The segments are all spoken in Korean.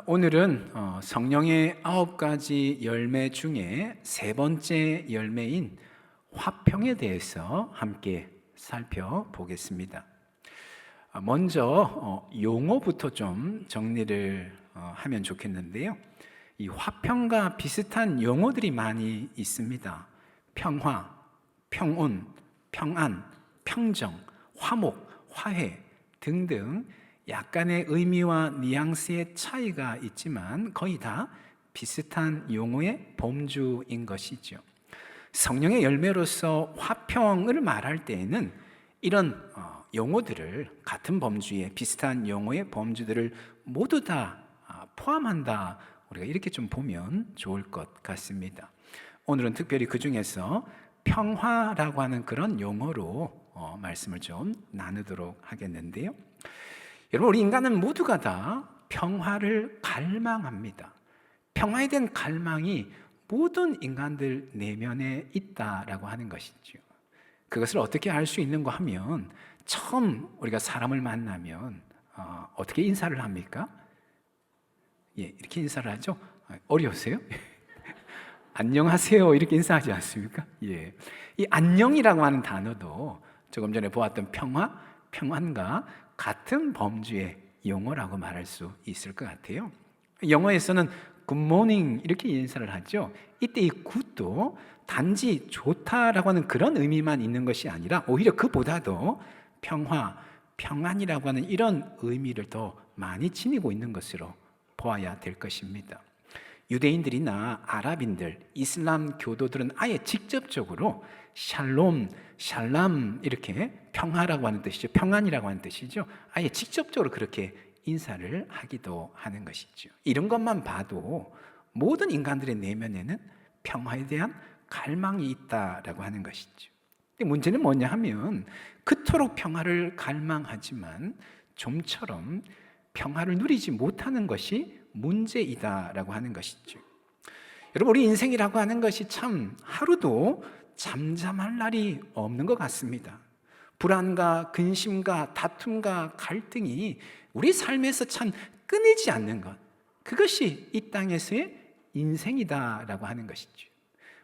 오늘은 성령의 9가지 열매 중에 세 번째 열매인 화평에 대해서 함께 살펴보겠습니다. 먼저 용어부터 좀 정리를 하면 좋겠는데요. 이 화평과 비슷한 용어들이 많이 있습니다. 평화, 평온, 평안, 평정, 화목, 화해 등등 약간의 의미와 뉘앙스의 차이가 있지만 거의 다 비슷한 용어의 범주인 것이죠. 성령의 열매로서 화평을 말할 때에는 이런 용어들을, 같은 범주의 비슷한 용어의 범주들을 모두 다 포함한다, 우리가 이렇게 좀 보면 좋을 것 같습니다. 오늘은 특별히 그 중에서 평화라고 하는 그런 용어로 말씀을 좀 나누도록 하겠는데요. 여러분, 우리 인간은 모두가 다 평화를 갈망합니다. 평화에 대한 갈망이 모든 인간들 내면에 있다라고 하는 것이죠. 그것을 어떻게 알 수 있는가 하면, 처음 우리가 사람을 만나면 어떻게 인사를 합니까? 이렇게 인사를 하죠. 어려우세요? 안녕하세요 이렇게 인사하지 않습니까? 이 안녕이라고 하는 단어도 조금 전에 보았던 평화, 평안과 같은 범주의 용어라고 말할 수 있을 것 같아요. 영어에서는 good morning 이렇게 인사를 하죠. 이때 이 good도 단지 좋다라고 하는 그런 의미만 있는 것이 아니라 오히려 그보다도 평화, 평안이라고 하는 이런 의미를 더 많이 지니고 있는 것으로 보아야 될 것입니다. 유대인들이나 아랍인들, 이슬람 교도들은 아예 직접적으로 샬롬, 샬람 이렇게 평화라고 하는 뜻이죠. 평안이라고 하는 뜻이죠. 아예 직접적으로 그렇게 인사를 하기도 하는 것이죠. 이런 것만 봐도 모든 인간들의 내면에는 평화에 대한 갈망이 있다라고 하는 것이죠. 근데 문제는 뭐냐 하면, 그토록 평화를 갈망하지만 좀처럼 평화를 누리지 못하는 것이 문제이다라고 하는 것이죠. 여러분, 우리 인생이라고 하는 것이 참 하루도 잠잠할 날이 없는 것 같습니다. 불안과 근심과 다툼과 갈등이 우리 삶에서 참 끊이지 않는 것, 그것이 이 땅에서의 인생이다라고 하는 것이죠.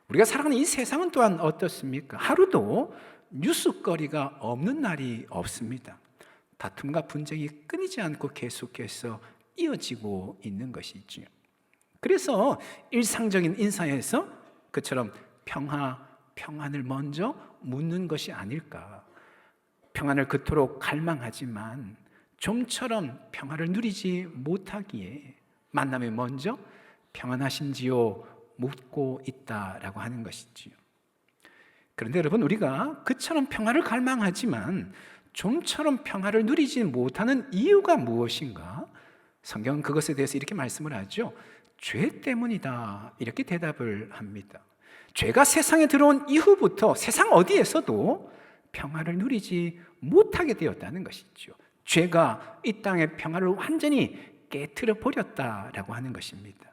우리가 살아가는 이 세상은 또한 어떻습니까? 하루도 뉴스거리가 없는 날이 없습니다. 다툼과 분쟁이 끊이지 않고 계속해서 이어지고 있는 것이죠. 그래서 일상적인 인사에서 그처럼 평화, 평안을 먼저 묻는 것이 아닐까. 평안을 그토록 갈망하지만 좀처럼 평화를 누리지 못하기에 만남에 먼저 평안하신지요 묻고 있다라고 하는 것이지요. 그런데 여러분, 우리가 그처럼 평화를 갈망하지만 좀처럼 평화를 누리지 못하는 이유가 무엇인가? 성경은 그것에 대해서 이렇게 말씀을 하죠. 죄 때문이다, 이렇게 대답을 합니다. 죄가 세상에 들어온 이후부터 세상 어디에서도 평화를 누리지 못하게 되었다는 것이죠. 죄가 이 땅의 평화를 완전히 깨트려 버렸다라고 하는 것입니다.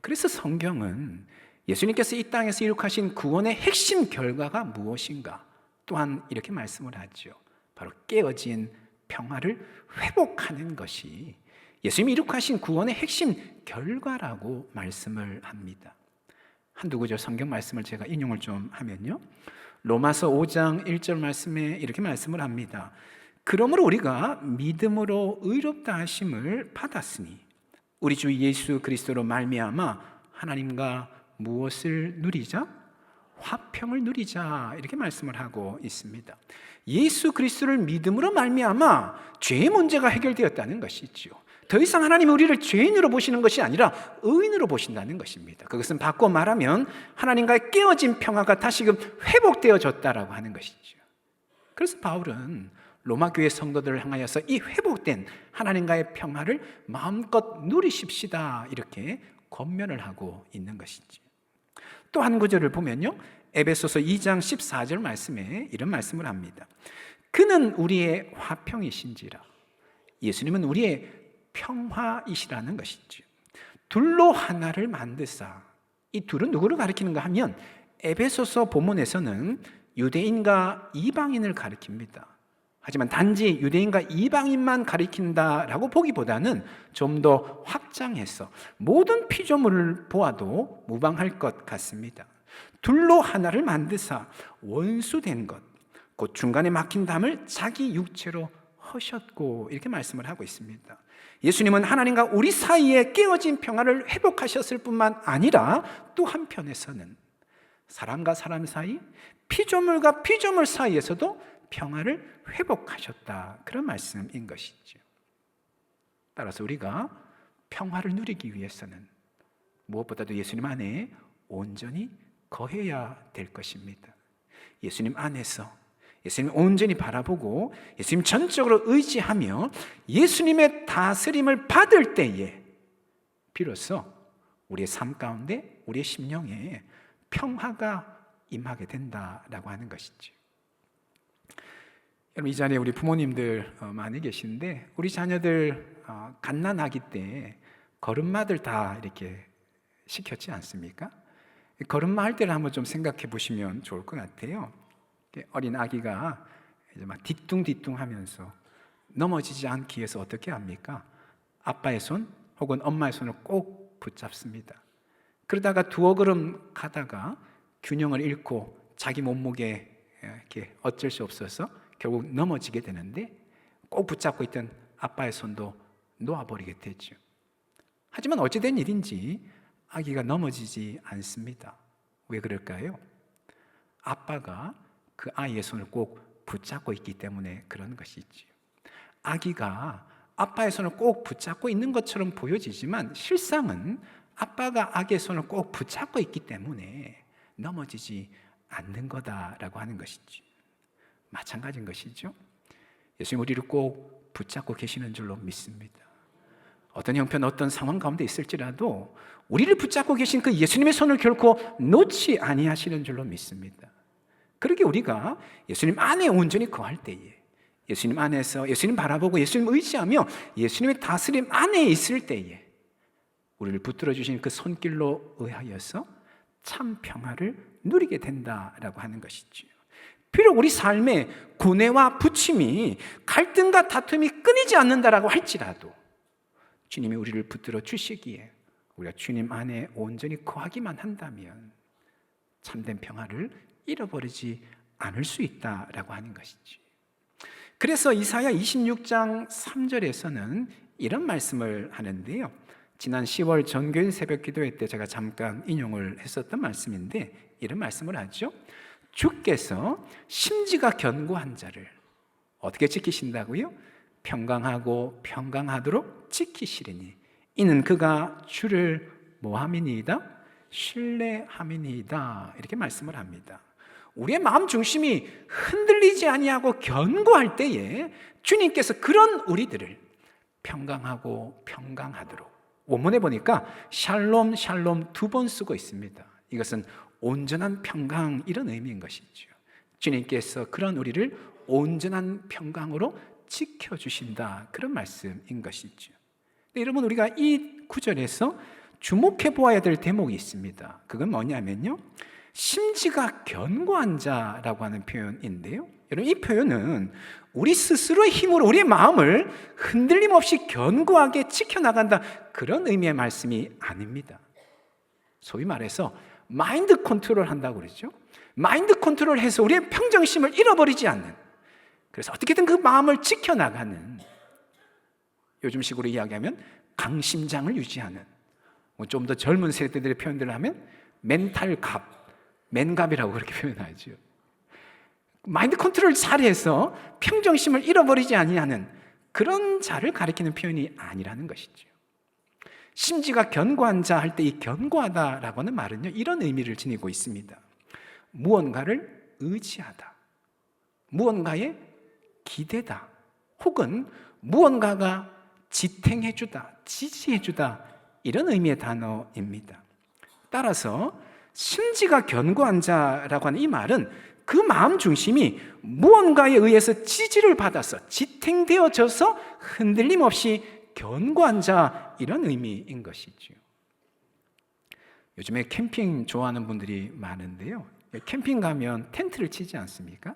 그래서 성경은 예수님께서 이 땅에서 이룩하신 구원의 핵심 결과가 무엇인가 또한 이렇게 말씀을 하죠. 바로 깨어진 평화를 회복하는 것이 예수님이 이룩하신 구원의 핵심 결과라고 말씀을 합니다. 한두 구절 성경 말씀을 제가 인용을 좀 하면요, 로마서 5장 1절 말씀에 이렇게 말씀을 합니다. 그러므로 우리가 믿음으로 의롭다 하심을 받았으니 우리 주 예수 그리스도로 말미암아 하나님과 무엇을 누리자? 화평을 누리자, 이렇게 말씀을 하고 있습니다. 예수 그리스도를 믿음으로 말미암아 죄의 문제가 해결되었다는 것이죠. 더 이상 하나님은 우리를 죄인으로 보시는 것이 아니라 의인으로 보신다는 것입니다. 그것은 바꿔 말하면 하나님과의 깨어진 평화가 다시금 회복되어졌다라고 하는 것이죠. 그래서 바울은 로마 교회 성도들을 향하여서 이 회복된 하나님과의 평화를 마음껏 누리십시다, 이렇게 권면을 하고 있는 것이지. 또 한 구절을 보면요, 에베소서 2장 14절 말씀에 이런 말씀을 합니다. 그는 우리의 화평이신지라. 예수님은 우리의 평화이시라는 것이죠. 둘로 하나를 만드사. 이 둘은 누구를 가리키는가 하면 에베소서 본문에서는 유대인과 이방인을 가리킵니다. 하지만 단지 유대인과 이방인만 가리킨다라고 보기보다는 좀 더 확장해서 모든 피조물을 보아도 무방할 것 같습니다. 둘로 하나를 만드사 원수된 것, 곧 중간에 막힌 담을 자기 육체로 허셨고, 이렇게 말씀을 하고 있습니다. 예수님은 하나님과 우리 사이에 깨어진 평화를 회복하셨을 뿐만 아니라 또 한편에서는 사람과 사람 사이, 피조물과 피조물 사이에서도 평화를 회복하셨다, 그런 말씀인 것이죠. 따라서 우리가 평화를 누리기 위해서는 무엇보다도 예수님 안에 온전히 거해야 될 것입니다. 예수님 안에서 예수님 온전히 바라보고 예수님 전적으로 의지하며 예수님의 다스림을 받을 때에 비로소 우리의 삶 가운데, 우리의 심령에 평화가 임하게 된다라고 하는 것이죠. 여러분, 이 자리에 우리 부모님들 많이 계신데, 우리 자녀들 갓난아기 때 걸음마들 다 이렇게 시켰지 않습니까? 걸음마 할 때를 한번 좀 생각해 보시면 좋을 것 같아요. 어린 아기가 이제 막 뒤뚱뒤뚱 하면서 넘어지지 않기 위해서 어떻게 합니까? 아빠의 손 혹은 엄마의 손을 꼭 붙잡습니다. 그러다가 두어 걸음 가다가 균형을 잃고 자기 몸무게 이렇게 어쩔 수 없어서 결국 넘어지게 되는데, 꼭 붙잡고 있던 아빠의 손도 놓아버리게 되죠. 하지만 어찌된 일인지 아기가 넘어지지 않습니다. 왜 그럴까요? 아빠가 그 아이의 손을 꼭 붙잡고 있기 때문에 그런 것이지요. 아기가 아빠의 손을 꼭 붙잡고 있는 것처럼 보여지지만 실상은 아빠가 아기의 손을 꼭 붙잡고 있기 때문에 넘어지지 않는 거다라고 하는 것이죠. 마찬가지인 것이죠. 예수님 우리를 꼭 붙잡고 계시는 줄로 믿습니다. 어떤 형편, 어떤 상황 가운데 있을지라도 우리를 붙잡고 계신 그 예수님의 손을 결코 놓지 아니하시는 줄로 믿습니다. 그러게 우리가 예수님 안에 온전히 거할 때에, 예수님 안에서 예수님 바라보고 예수님 의지하며 예수님의 다스림 안에 있을 때에 우리를 붙들어 주신 그 손길로 의하여서 참 평화를 누리게 된다라고 하는 것이지요. 비록 우리 삶에 고뇌와 부침이, 갈등과 다툼이 끊이지 않는다라고 할지라도 주님이 우리를 붙들어 주시기에 우리가 주님 안에 온전히 거하기만 한다면 참된 평화를 잃어버리지 않을 수 있다라고 하는 것이지. 그래서 이사야 26장 3절에서는 이런 말씀을 하는데요. 지난 10월 전교인 새벽 기도회 때 제가 잠깐 인용을 했었던 말씀인데, 이런 말씀을 하죠. 주께서 심지가 견고한 자를 어떻게 지키신다고요? 평강하고 평강하도록 지키시리니 이는 그가 주를 뭐함이니이다? 신뢰함이니이다. 이렇게 말씀을 합니다. 우리의 마음 중심이 흔들리지 아니하고 견고할 때에 주님께서 그런 우리들을 평강하고 평강하도록, 원문에 보니까 샬롬 샬롬 2번 쓰고 있습니다. 이것은 온전한 평강, 이런 의미인 것이죠. 주님께서 그런 우리를 온전한 평강으로 지켜주신다, 그런 말씀인 것이죠. 여러분, 우리가 이 구절에서 주목해 보아야 될 대목이 있습니다. 그건 뭐냐면요, 심지가 견고한 자라고 하는 표현인데요, 여러분, 이 표현은 우리 스스로의 힘으로 우리의 마음을 흔들림 없이 견고하게 지켜나간다, 그런 의미의 말씀이 아닙니다. 소위 말해서 마인드 컨트롤 한다고 그러죠. 마인드 컨트롤 해서 우리의 평정심을 잃어버리지 않는, 그래서 어떻게든 그 마음을 지켜나가는, 요즘식으로 이야기하면 강심장을 유지하는, 좀 더 젊은 세대들의 표현들을 하면 멘탈갑, 맨갑이라고 그렇게 표현하죠. 마인드 컨트롤을 잘해서 평정심을 잃어버리지 아니하는 그런 자를 가리키는 표현이 아니라는 것이죠. 심지가 견고한 자 할 때 이 견고하다라고 하는 말은요, 이런 의미를 지니고 있습니다. 무언가를 의지하다, 무언가에 기대다, 혹은 무언가가 지탱해주다, 지지해주다, 이런 의미의 단어입니다. 따라서 심지가 견고한 자라고 하는 이 말은 그 마음 중심이 무언가에 의해서 지지를 받아서 지탱되어져서 흔들림 없이 견고한 자, 이런 의미인 것이죠. 요즘에 캠핑 좋아하는 분들이 많은데요, 캠핑 가면 텐트를 치지 않습니까?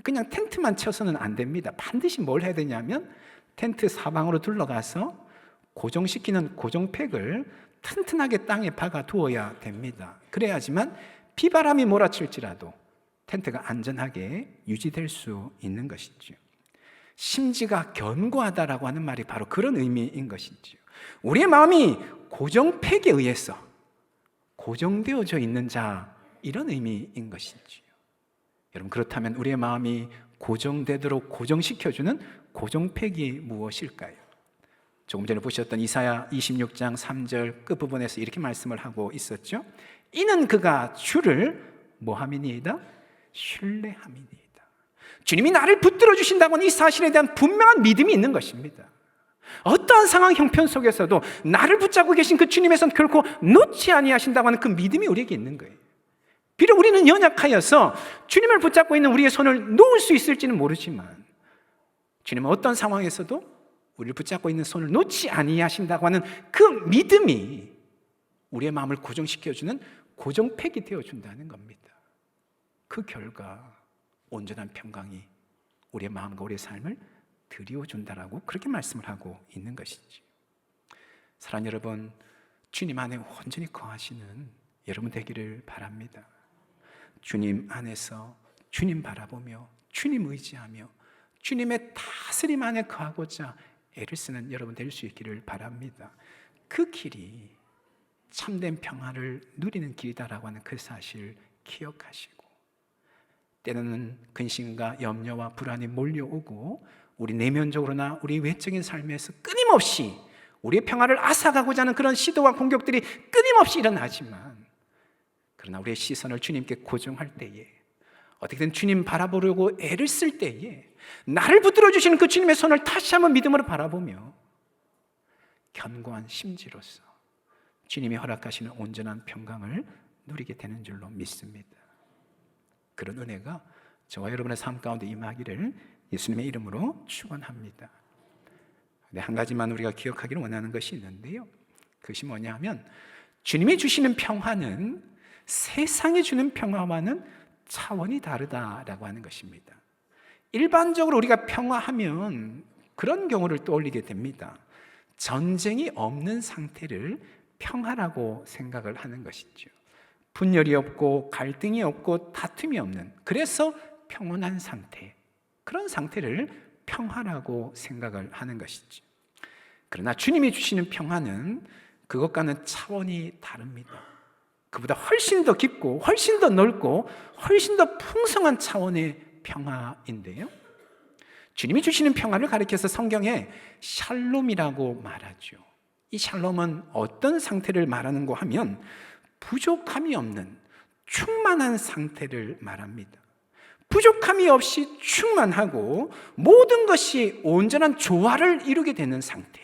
그냥 텐트만 쳐서는 안 됩니다. 반드시 뭘 해야 되냐면 텐트 사방으로 둘러가서 고정시키는 고정팩을 튼튼하게 땅에 박아 두어야 됩니다. 그래야지만 비바람이 몰아칠지라도 텐트가 안전하게 유지될 수 있는 것이죠. 심지가 견고하다라고 하는 말이 바로 그런 의미인 것이죠. 우리의 마음이 고정팩에 의해서 고정되어져 있는 자, 이런 의미인 것이죠. 여러분, 그렇다면 우리의 마음이 고정되도록 고정시켜주는 고정팩이 무엇일까요? 조금 전에 보셨던 이사야 26장 3절 끝부분에서 이렇게 말씀을 하고 있었죠. 이는 그가 주를 뭐함이니이다? 신뢰함이니이다. 주님이 나를 붙들어 주신다고는 이 사실에 대한 분명한 믿음이 있는 것입니다. 어떠한 상황 형편 속에서도 나를 붙잡고 계신 그 주님에선 결코 놓지 아니하신다고 하는 그 믿음이 우리에게 있는 거예요. 비록 우리는 연약하여서 주님을 붙잡고 있는 우리의 손을 놓을 수 있을지는 모르지만 주님은 어떤 상황에서도 우리를 붙잡고 있는 손을 놓지 아니하신다고 하는 그 믿음이 우리의 마음을 고정시켜주는 고정팩이 되어준다는 겁니다. 그 결과 온전한 평강이 우리의 마음과 우리의 삶을 드리워준다라고 그렇게 말씀을 하고 있는 것이죠. 사랑하는 여러분, 주님 안에 온전히 거하시는 여러분 되기를 바랍니다. 주님 안에서 주님 바라보며 주님 의지하며 주님의 다스림 안에 거하고자 애를 쓰는 여러분 될 수 있기를 바랍니다. 그 길이 참된 평화를 누리는 길이다라고 하는 그 사실 기억하시고, 때로는 근심과 염려와 불안이 몰려오고 우리 내면적으로나 우리 외적인 삶에서 끊임없이 우리의 평화를 앗아가고자 하는 그런 시도와 공격들이 끊임없이 일어나지만, 그러나 우리의 시선을 주님께 고정할 때에, 어떻게든 주님 바라보려고 애를 쓸 때에 나를 붙들어 주시는 그 주님의 손을 다시 한번 믿음으로 바라보며 견고한 심지로서 주님이 허락하시는 온전한 평강을 누리게 되는 줄로 믿습니다. 그런 은혜가 저와 여러분의 삶 가운데 임하기를 예수님의 이름으로 축원합니다. 한 가지만 우리가 기억하기를 원하는 것이 있는데요, 그것이 뭐냐 하면 주님이 주시는 평화는 세상이 주는 평화와는 차원이 다르다라고 하는 것입니다. 일반적으로 우리가 평화하면 그런 경우를 떠올리게 됩니다. 전쟁이 없는 상태를 평화라고 생각을 하는 것이죠. 분열이 없고 갈등이 없고 다툼이 없는, 그래서 평온한 상태, 그런 상태를 평화라고 생각을 하는 것이죠. 그러나 주님이 주시는 평화는 그것과는 차원이 다릅니다. 그보다 훨씬 더 깊고 훨씬 더 넓고 훨씬 더 풍성한 차원의 평화인데요, 주님이 주시는 평화를 가리켜서 성경에 샬롬이라고 말하죠. 이 샬롬은 어떤 상태를 말하는가 하면 부족함이 없는 충만한 상태를 말합니다. 부족함이 없이 충만하고 모든 것이 온전한 조화를 이루게 되는 상태,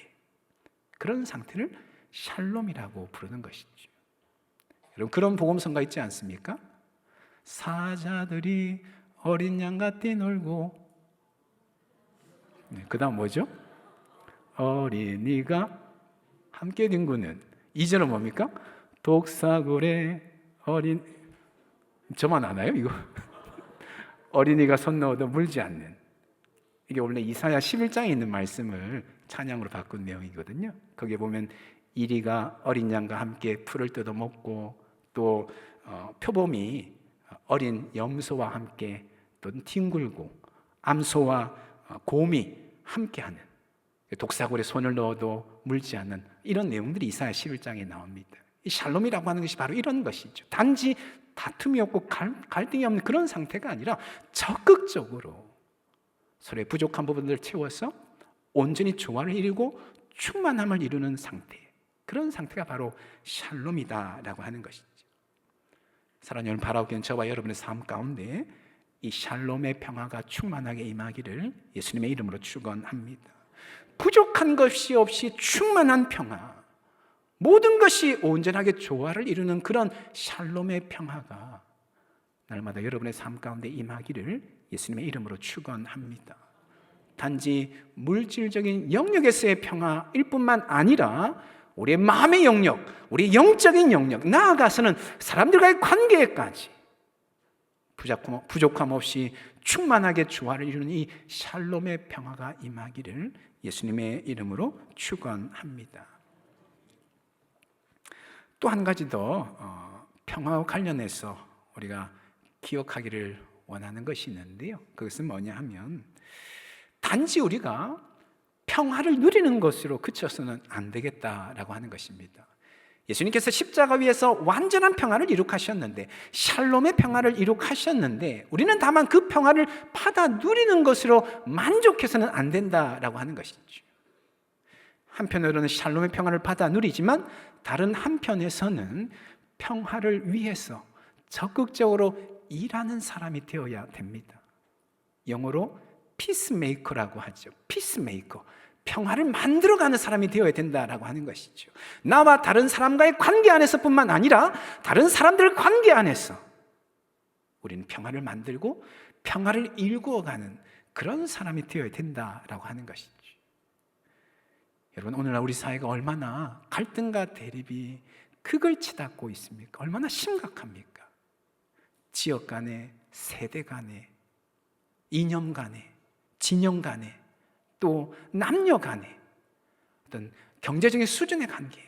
그런 상태를 샬롬이라고 부르는 것이죠. 여러분, 그런 복음성가 있지 않습니까? 사자들이 어린 양과 뛰놀고, 그 다음 뭐죠? 어린이가 함께 뒹구는, 2절은 뭡니까? 독사굴에 어린, 저만 아나요 이거? 어린이가 손 넣어도 물지 않는, 이게 원래 이사야 11장에 있는 말씀을 찬양으로 바꾼 내용이거든요. 거기에 보면 이리가 어린 양과 함께 풀을 뜯어 먹고, 또 표범이 어린 염소와 함께 또 뒹굴고, 암소와 곰이 함께하는, 독사굴에 손을 넣어도 물지 않는 이런 내용들이 이사야 11장에 나옵니다. 이 샬롬이라고 하는 것이 바로 이런 것이죠. 단지 다툼이 없고 갈등이 없는 그런 상태가 아니라 적극적으로 서로의 부족한 부분들을 채워서 온전히 조화를 이루고 충만함을 이루는 상태, 그런 상태가 바로 샬롬이다라고 하는 것이죠. 사랑하는 여러분, 바라고 있는 저와 여러분의 삶 가운데 이 샬롬의 평화가 충만하게 임하기를 예수님의 이름으로 축원합니다. 부족한 것이 없이 충만한 평화, 모든 것이 온전하게 조화를 이루는 그런 샬롬의 평화가 날마다 여러분의 삶 가운데 임하기를 예수님의 이름으로 축원합니다. 단지 물질적인 영역에서의 평화일 뿐만 아니라 우리의 마음의 영역, 우리의 영적인 영역, 나아가서는 사람들과의 관계까지 부족함 없이 충만하게 조화를 이루는 이 샬롬의 평화가 임하기를 예수님의 이름으로 축원합니다. 또 한 가지 더 평화와 관련해서 우리가 기억하기를 원하는 것이 있는데요, 그것은 뭐냐 하면 단지 우리가 평화를 누리는 것으로 그쳐서는 안 되겠다라고 하는 것입니다. 예수님께서 십자가 위에서 완전한 평화를 이룩하셨는데, 샬롬의 평화를 이룩하셨는데, 우리는 다만 그 평화를 받아 누리는 것으로 만족해서는 안 된다라고 하는 것이죠. 한편으로는 샬롬의 평화를 받아 누리지만 다른 한편에서는 평화를 위해서 적극적으로 일하는 사람이 되어야 됩니다. 영어로 피스메이커라고 하죠. 피스메이커, 평화를 만들어가는 사람이 되어야 된다라고 하는 것이죠. 나와 다른 사람과의 관계 안에서뿐만 아니라 다른 사람들 관계 안에서 우리는 평화를 만들고 평화를 일구어가는 그런 사람이 되어야 된다라고 하는 것이죠. 여러분, 오늘날 우리 사회가 얼마나 갈등과 대립이 극을 치닫고 있습니까? 얼마나 심각합니까? 지역 간에, 세대 간에, 이념 간에, 진영 간에, 또 남녀 간에, 어떤 경제적인 수준의 관계,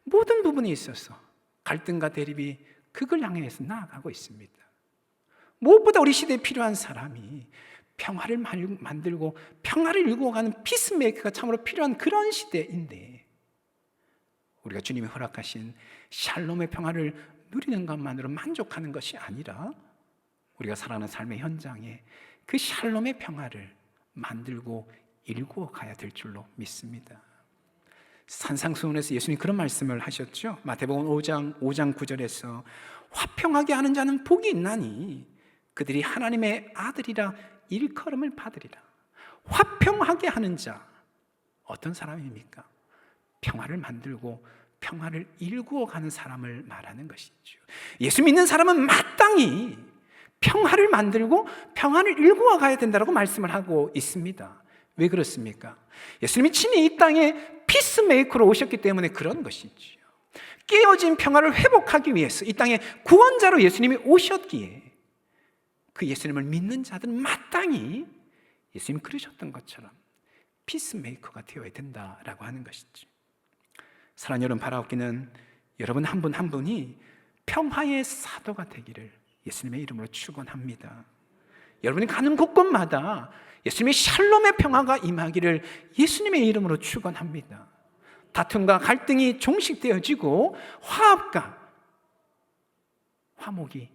모든 부분에 있어서 갈등과 대립이 극을 향해서 나아가고 있습니다. 무엇보다 우리 시대에 필요한 사람이 평화를 만들고 평화를 일구어가는 피스메이커가 참으로 필요한 그런 시대인데, 우리가 주님이 허락하신 샬롬의 평화를 누리는 것만으로 만족하는 것이 아니라 우리가 살아가는 삶의 현장에 그 샬롬의 평화를 만들고 일구어 가야 될 줄로 믿습니다. 산상수훈에서 예수님이 그런 말씀을 하셨죠. 마태복음 5장 9절에서 화평하게 하는 자는 복이 있나니 그들이 하나님의 아들이라 일컬음을 받으리라. 화평하게 하는 자, 어떤 사람입니까? 평화를 만들고 평화를 일구어 가는 사람을 말하는 것이죠. 예수 믿는 사람은 마땅히 평화를 만들고 평화를 일구어 가야 된다고 말씀을 하고 있습니다. 왜 그렇습니까? 예수님이 친히 이 땅에 피스메이커로 오셨기 때문에 그런 것이죠. 깨어진 평화를 회복하기 위해서 이 땅에 구원자로 예수님이 오셨기에 그 예수님을 믿는 자들은 마땅히 예수님이 그러셨던 것처럼 피스메이커가 되어야 된다라고 하는 것이죠. 사랑하는 여러분, 바라옵기는 여러분 한 분 한 분이 평화의 사도가 되기를 예수님의 이름으로 축원합니다. 여러분이 가는 곳곳마다 예수님의 샬롬의 평화가 임하기를 예수님의 이름으로 축원합니다. 다툼과 갈등이 종식되어지고 화합과 화목이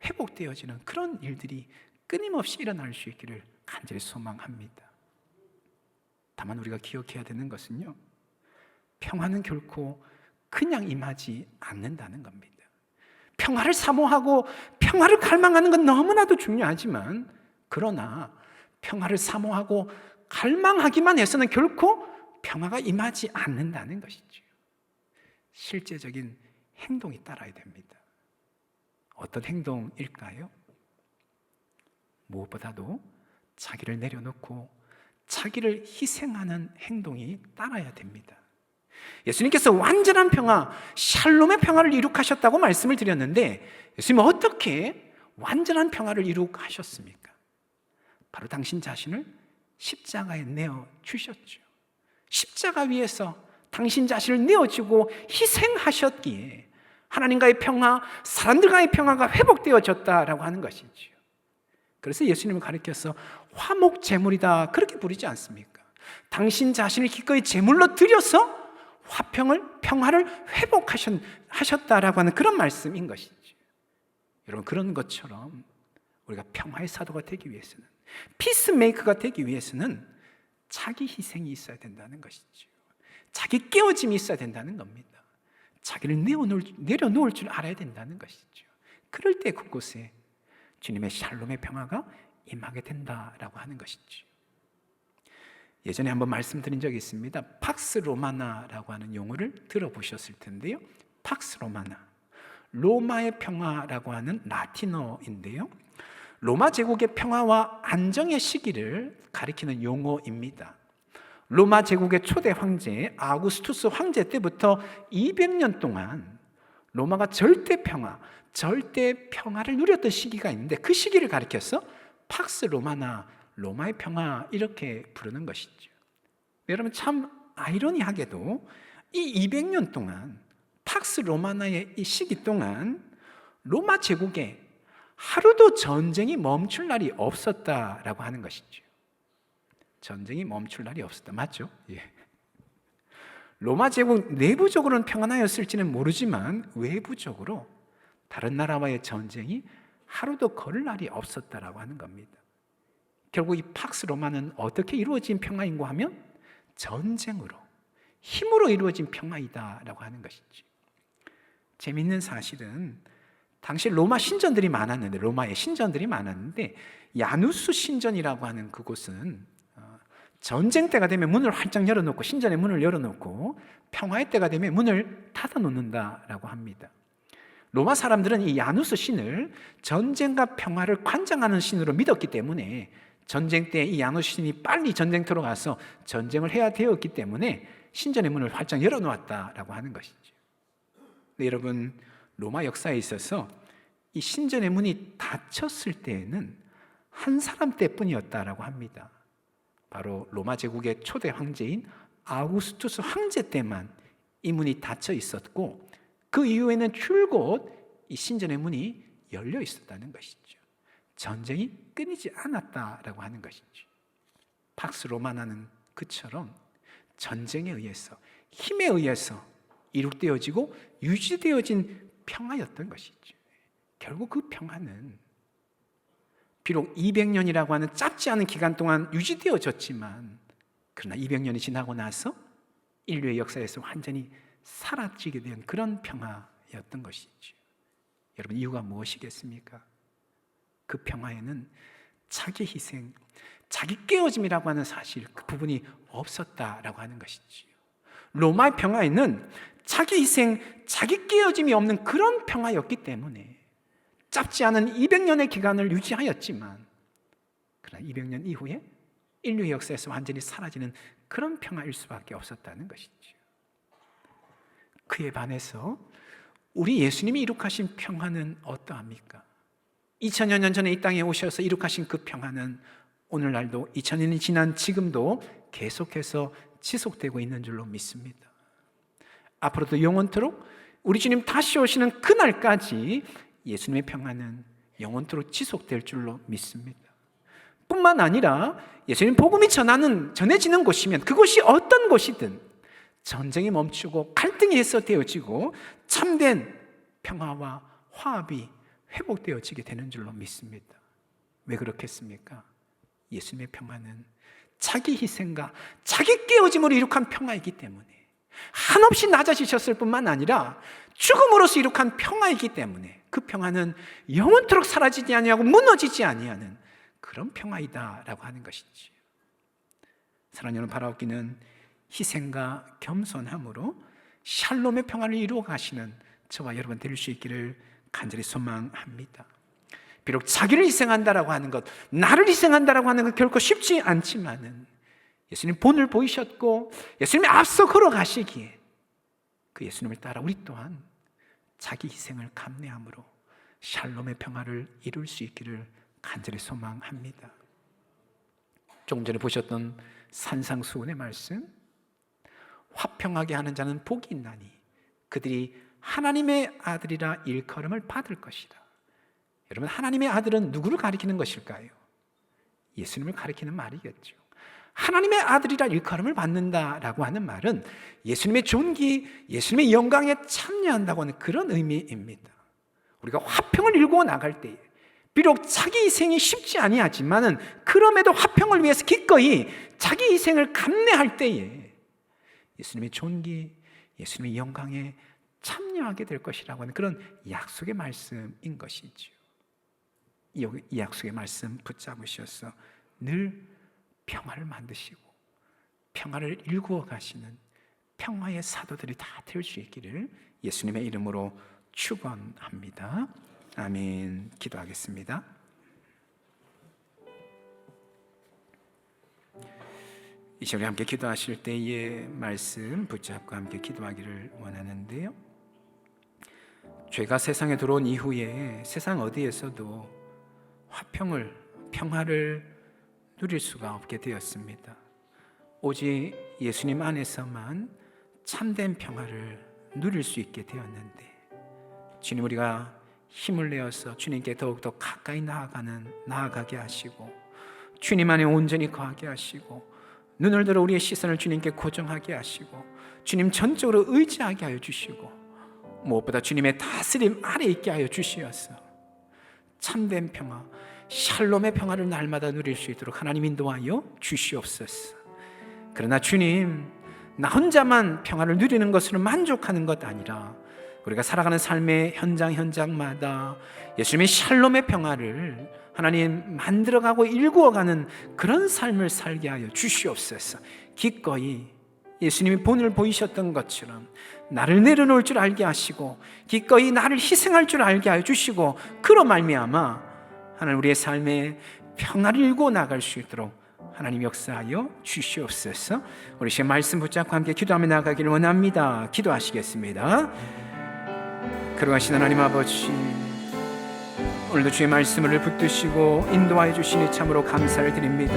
회복되어지는 그런 일들이 끊임없이 일어날 수 있기를 간절히 소망합니다. 다만 우리가 기억해야 되는 것은요, 평화는 결코 그냥 임하지 않는다는 겁니다. 평화를 사모하고 평화를 갈망하는 건 너무나도 중요하지만, 그러나 평화를 사모하고 갈망하기만 해서는 결코 평화가 임하지 않는다는 것이죠. 실제적인 행동이 따라야 됩니다. 어떤 행동일까요? 무엇보다도 자기를 내려놓고 자기를 희생하는 행동이 따라야 됩니다. 예수님께서 완전한 평화, 샬롬의 평화를 이룩하셨다고 말씀을 드렸는데, 예수님은 어떻게 완전한 평화를 이룩하셨습니까? 바로 당신 자신을 십자가에 내어주셨죠. 십자가 위에서 당신 자신을 내어주고 희생하셨기에 하나님과의 평화, 사람들과의 평화가 회복되어졌다라고 하는 것이죠. 그래서 예수님을 가리켜서 화목제물이다 그렇게 부르지 않습니까? 당신 자신을 기꺼이 제물로 드려서 평화를 회복하셨다라고 하는 그런 말씀인 것이죠. 여러분, 그런 것처럼 우리가 평화의 사도가 되기 위해서는, 피스메이커가 되기 위해서는 자기 희생이 있어야 된다는 것이죠. 자기 깨어짐이 있어야 된다는 겁니다. 자기를 내려놓을 줄 알아야 된다는 것이죠. 그럴 때 그곳에 주님의 샬롬의 평화가 임하게 된다라고 하는 것이죠. 예전에 한번 말씀드린 적이 있습니다. 팍스 로마나라고 하는 용어를 들어보셨을 텐데요. 팍스 로마나, 로마의 평화라고 하는 라틴어인데요, 로마 제국의 평화와 안정의 시기를 가리키는 용어입니다. 로마 제국의 초대 황제 아우구스투스 황제 때부터 200년 동안 로마가 절대 평화를 누렸던 시기가 있는데, 그 시기를 가리켜서 팍스 로마나, 로마의 평화 이렇게 부르는 것이죠. 여러분, 참 아이러니하게도 이 200년 동안, 팍스 로마나의 이 시기 동안 로마 제국에 하루도 전쟁이 멈출 날이 없었다라고 하는 것이죠. 전쟁이 멈출 날이 없었다. 맞죠? 예. 로마 제국 내부적으로는 평안하였을지는 모르지만 외부적으로 다른 나라와의 전쟁이 하루도 걸을 날이 없었다라고 하는 겁니다. 결국 이 팍스 로마는 어떻게 이루어진 평화인고 하면 전쟁으로, 힘으로 이루어진 평화이다라고 하는 것이지. 재미있는 사실은 당시 로마의 신전들이 많았는데 야누스 신전이라고 하는 그곳은 전쟁 때가 되면 문을 활짝 열어놓고, 신전의 문을 열어놓고 평화의 때가 되면 문을 닫아놓는다라고 합니다. 로마 사람들은 이 야누스 신을 전쟁과 평화를 관장하는 신으로 믿었기 때문에 전쟁 때 이 야누스 신이 빨리 전쟁터로 가서 전쟁을 해야 되었기 때문에 신전의 문을 활짝 열어놓았다라고 하는 것이죠. 네, 여러분, 로마 역사에 있어서 이 신전의 문이 닫혔을 때에는 한 사람 때뿐이었다라고 합니다. 바로 로마 제국의 초대 황제인 아우구스투스 황제 때만 이 문이 닫혀 있었고, 그 이후에는 줄곧 이 신전의 문이 열려 있었다는 것이죠. 전쟁이 끊이지 않았다라고 하는 것이죠. 팍스 로마나는 그처럼 전쟁에 의해서, 힘에 의해서 이룩되어지고 유지되어진 평화였던 것이죠. 결국 그 평화는 비록 200년이라고 하는 짧지 않은 기간 동안 유지되어졌지만, 그러나 200년이 지나고 나서 인류의 역사에서 완전히 사라지게 된 그런 평화였던 것이죠. 여러분, 이유가 무엇이겠습니까? 그 평화에는 자기 희생, 자기 깨어짐이라고 하는 사실, 그 부분이 없었다라고 하는 것이지요. 로마의 평화에는 자기 희생, 자기 깨어짐이 없는 그런 평화였기 때문에 짧지 않은 200년의 기간을 유지하였지만, 그러나 200년 이후에 인류의 역사에서 완전히 사라지는 그런 평화일 수밖에 없었다는 것이죠. 그에 반해서 우리 예수님이 이룩하신 평화는 어떠합니까? 2000여 년 전에 이 땅에 오셔서 이룩하신 그 평화는 오늘날도 2000년이 지난 지금도 계속해서 지속되고 있는 줄로 믿습니다. 앞으로도 영원토록 우리 주님 다시 오시는 그날까지 예수님의 평화는 영원토록 지속될 줄로 믿습니다. 뿐만 아니라 예수님 복음이 전해지는 곳이면 그곳이 어떤 곳이든 전쟁이 멈추고 갈등이 해소되어지고 참된 평화와 화합이 회복되어지게 되는 줄로 믿습니다. 왜 그렇겠습니까? 예수님의 평화는 자기 희생과 자기 깨어짐으로 이룩한 평화이기 때문에, 한없이 낮아지셨을 뿐만 아니라 죽음으로써 이룩한 평화이기 때문에 그 평화는 영원토록 사라지지 아니하고 무너지지 아니하는 그런 평화이다라고 하는 것이지. 사랑하는 여러분, 바라옵기는 희생과 겸손함으로 샬롬의 평화를 이루어 가시는 저와 여러분 될 수 있기를 간절히 소망합니다. 비록 자기를 희생한다라고 하는 것, 나를 희생한다라고 하는 것 결코 쉽지 않지만은 예수님 본을 보이셨고 예수님이 앞서 걸어가시기에 그 예수님을 따라 우리 또한 자기 희생을 감내함으로 샬롬의 평화를 이룰 수 있기를 간절히 소망합니다. 조금 전에 보셨던 산상수훈의 말씀, 화평하게 하는 자는 복이 있나니 그들이 하나님의 아들이라 일컬음을 받을 것이다. 여러분, 하나님의 아들은 누구를 가리키는 것일까요? 예수님을 가리키는 말이겠죠. 하나님의 아들이라 일컬음을 받는다라고 하는 말은 예수님의 존귀, 예수님의 영광에 참여한다고 하는 그런 의미입니다. 우리가 화평을 일구어 나갈 때에 비록 자기 희생이 쉽지 아니하지만은 그럼에도 화평을 위해서 기꺼이 자기 희생을 감내할 때에 예수님의 존귀, 예수님의 영광에 참여하게 될 것이라고 하는 그런 약속의 말씀인 것이죠. 이 약속의 말씀 붙잡으셔서 늘 평화를 만드시고 평화를 일구어 가시는 평화의 사도들이 다 될 수 있기를 예수님의 이름으로 축원합니다. 아멘. 기도하겠습니다. 이 시간에 함께 기도하실 때의 말씀 붙잡고 함께 기도하기를 원하는데요, 죄가 세상에 들어온 이후에 세상 어디에서도 화평을 평화를 누릴 수가 없게 되었습니다. 오직 예수님 안에서만 참된 평화를 누릴 수 있게 되었는데, 주님, 우리가 힘을 내어서 주님께 더욱더 가까이 나아가게 하시고, 주님 안에 온전히 거하게 하시고, 눈을 들어 우리의 시선을 주님께 고정하게 하시고, 주님 전적으로 의지하게 하여 주시고, 무엇보다 주님의 다스림 아래 있게 하여 주시어서 참된 평화, 샬롬의 평화를 날마다 누릴 수 있도록 하나님 인도하여 주시옵소서. 그러나 주님, 나 혼자만 평화를 누리는 것으로 만족하는 것 아니라 우리가 살아가는 삶의 현장마다 예수님의 샬롬의 평화를 하나님 만들어가고 일구어가는 그런 삶을 살게 하여 주시옵소서. 기꺼이 예수님이 본을 보이셨던 것처럼 나를 내려놓을 줄 알게 하시고, 기꺼이 나를 희생할 줄 알게 하여 주시고, 그로 말미암아 하나님 우리의 삶에 평화를 일구어 나갈 수 있도록 하나님 역사하여 주시옵소서. 우리 시간 말씀 붙잡고 함께 기도하며 나가기를 원합니다. 기도하시겠습니다. 거룩하신 하나님 아버지, 오늘도 주의 말씀을 붙드시고 인도하여 주시니 참으로 감사를 드립니다.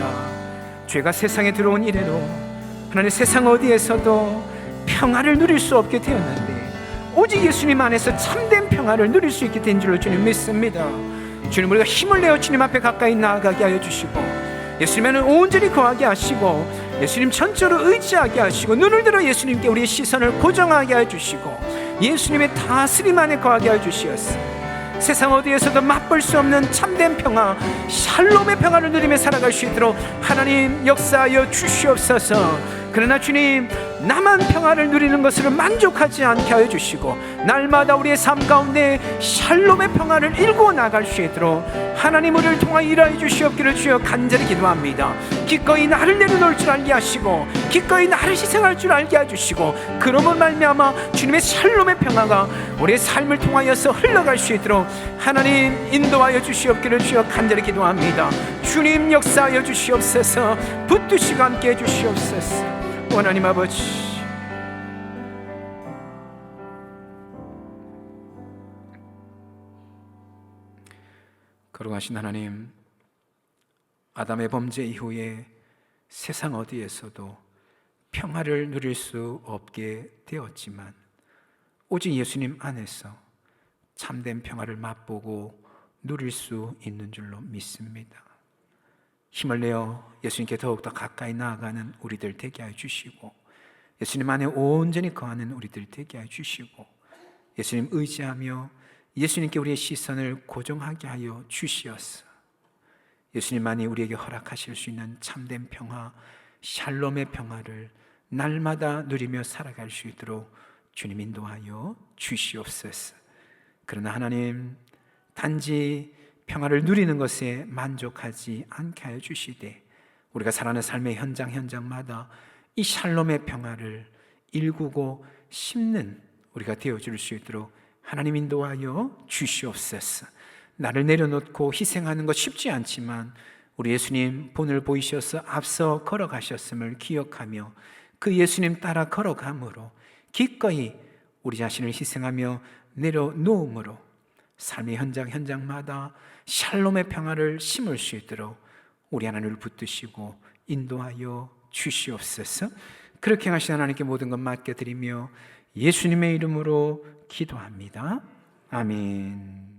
죄가 세상에 들어온 이래로 하나님 세상 어디에서도 평화를 누릴 수 없게 되었는데, 오직 예수님 안에서 참된 평화를 누릴 수 있게 된 줄로 주님 믿습니다. 주님, 우리가 힘을 내어 주님 앞에 가까이 나아가게 하여 주시고, 예수님에는 온전히 거하게 하시고, 예수님 전적으로 의지하게 하시고, 눈을 들어 예수님께 우리의 시선을 고정하게 하여 주시고, 예수님의 다스림 안에 거하게 하여 주시었습니다. 세상 어디에서도 맛볼 수 없는 참된 평화, 샬롬의 평화를 누리며 살아갈 수 있도록 하나님 역사하여 주시옵소서. 그러나 주님, 나만 평화를 누리는 것으로 만족하지 않게 하여 주시고, 날마다 우리의 삶 가운데 샬롬의 평화를 일구어 나갈 수 있도록 하나님 우리를 통하여 일하여 주시옵기를 주여 간절히 기도합니다. 기꺼이 나를 내려놓을 줄 알게 하시고, 기꺼이 나를 희생할 줄 알게 해주시고, 그러므로 말미암아 주님의 샬롬의 평화가 우리의 삶을 통하여서 흘러갈 수 있도록 하나님 인도하여 주시옵기를 주여 간절히 기도합니다. 주님 역사하여 주시옵소서. 붙드시고 함께 해주시옵소서. 하나님 아버지, 거룩하신 하나님, 아담의 범죄 이후에 세상 어디에서도 평화를 누릴 수 없게 되었지만, 오직 예수님 안에서 참된 평화를 맛보고 누릴 수 있는 줄로 믿습니다. 힘을 내어 예수님께 더욱더 가까이 나아가는 우리들 되게 하여 주시고, 예수님 안에 온전히 거하는 우리들 되게 하여 주시고, 예수님 의지하며 예수님께 우리의 시선을 고정하게 하여 주시옵소서. 예수님만이 우리에게 허락하실 수 있는 참된 평화, 샬롬의 평화를 날마다 누리며 살아갈 수 있도록 주님 인도하여 주시옵소서. 그러나 하나님, 단지 평화를 누리는 것에 만족하지 않게 하여 주시되, 우리가 살아가는 삶의 현장마다 이 샬롬의 평화를 일구고 심는 우리가 되어줄 수 있도록 하나님 인도하여 주시옵소서. 나를 내려놓고 희생하는 것 쉽지 않지만, 우리 예수님 본을 보이셔서 앞서 걸어가셨음을 기억하며 그 예수님 따라 걸어감으로 기꺼이 우리 자신을 희생하며 내려놓음으로 삶의 현장마다 샬롬의 평화를 심을 수 있도록 우리 하나님을 붙드시고 인도하여 주시옵소서. 그렇게 하신 하나님께 모든 것 맡겨드리며 예수님의 이름으로 기도합니다. 아멘.